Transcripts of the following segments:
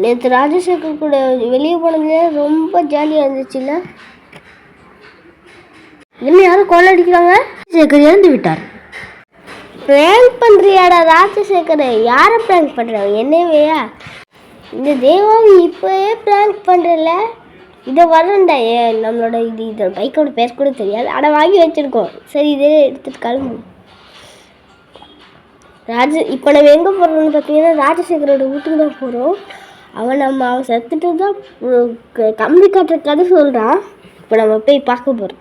நேற்று ராஜசேகர் கூட வெளியே போனதுல ரொம்ப ஜாலியாக இருந்துச்சுல்ல. என்ன யாரும் கால் அடிக்கிறாங்க? ராஜசேகர் இறந்து விட்டார். ப்ராங்க் பண்ணுறியாடா ராஜசேகர்? யாரை ப்ராங்க் பண்ணுற? என்னவேயா? இந்த தேவாவை இப்போயே ப்ராங்க் பண்ணுறல. இதை வரண்டா நம்மளோட இதோட பைக்கோட பேர் கூட தெரியாது, ஆனால் வாங்கி வச்சுருக்கோம். சரி, இதே எடுத்துகிட்டு கிளம்பு. இப்போ நம்ம எங்கே போகிறோம்னு பார்த்தீங்கன்னா ராஜசேகரோட வீட்டுக்கு தான் போகிறோம். அவன் செத்துட்டு தான் கம்பி காட்டுற கதை சொல்கிறான். இப்போ நம்ம போய் பார்க்க போகிறோம்.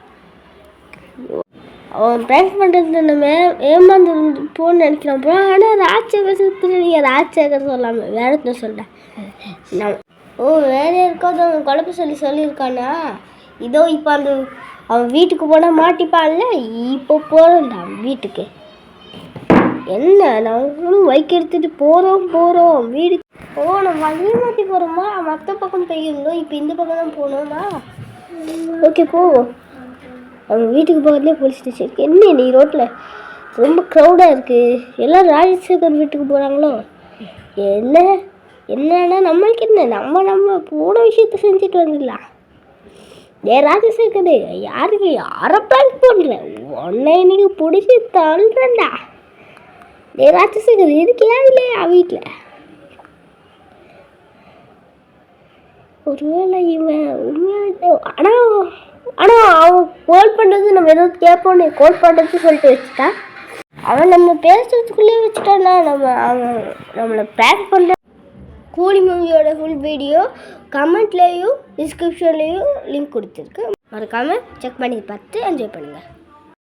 அவன் ப்ராங்க் பண்ணுறது நம்ம ஏமாந்து போன்னு நினைக்கிறான் போகிறோம். ஆனால் ராஜசேகர் செத்துட்டு ராஜசேகர் சொல்லாமல் வேற என்ன சொல்கிறேன். வேறு யாருக்காவது அவன் குழப்ப சொல்லியிருக்கானா? இதோ இப்போ அவன் வீட்டுக்கு போனால் மாட்டிப்பான்ல. இப்போ போகிறோம்டா வீட்டுக்கு. என்ன நாங்களும் பைக் எடுத்துகிட்டு போகிறோம் வீடு போகணும். வழியை மாற்றி போகிறோமா? மற்ற பக்கம் போயிருந்தோம், இப்போ இந்த பக்கம் தான் போகணுமா? ஓகே போவோம். அவங்க வீட்டுக்கு போகிறதுலே போலீஸ் ஸ்டேஷன் இருக்குது. என்ன நீ ரோட்டில் ரொம்ப க்ரௌடாக இருக்குது. எல்லாம் ராஜசேகர் வீட்டுக்கு போகிறாங்களோ என்னன்னா நம்மளுக்கு என்ன, நம்ம போன விஷயத்த செஞ்சுட்டு வந்துடலாம். ராஜசேகர் யாரை ப்ராங்க் பண்ணுறேன்? உன்னை இன்னைக்கு பிடிச்சி தள்ளுறேன்டா. ராஜசேகர் இருக்கியா இல்லையா வீட்டில்? ஒருவேளை இவன் உண்மையாக ஆனால் அவன் கால் பண்ணுறது நம்ம ஏதோ கேட்போன்னு கால் பண்ணுறது சொல்லிட்டு வச்சுட்டான். அவன் நம்ம பேசுறதுக்குள்ளேயே வச்சுட்டான்னா அவன் நம்மளை ப்ராங்க் பண்ணுற. கூலி மூவியோட ஃபுல் வீடியோ கமெண்ட்லேயும் டிஸ்கிரிப்ஷன்லேயும் லிங்க் கொடுத்துருக்கு. மறக்காமல் செக் பண்ணி பார்த்து என்ஜாய் பண்ணுங்கள்.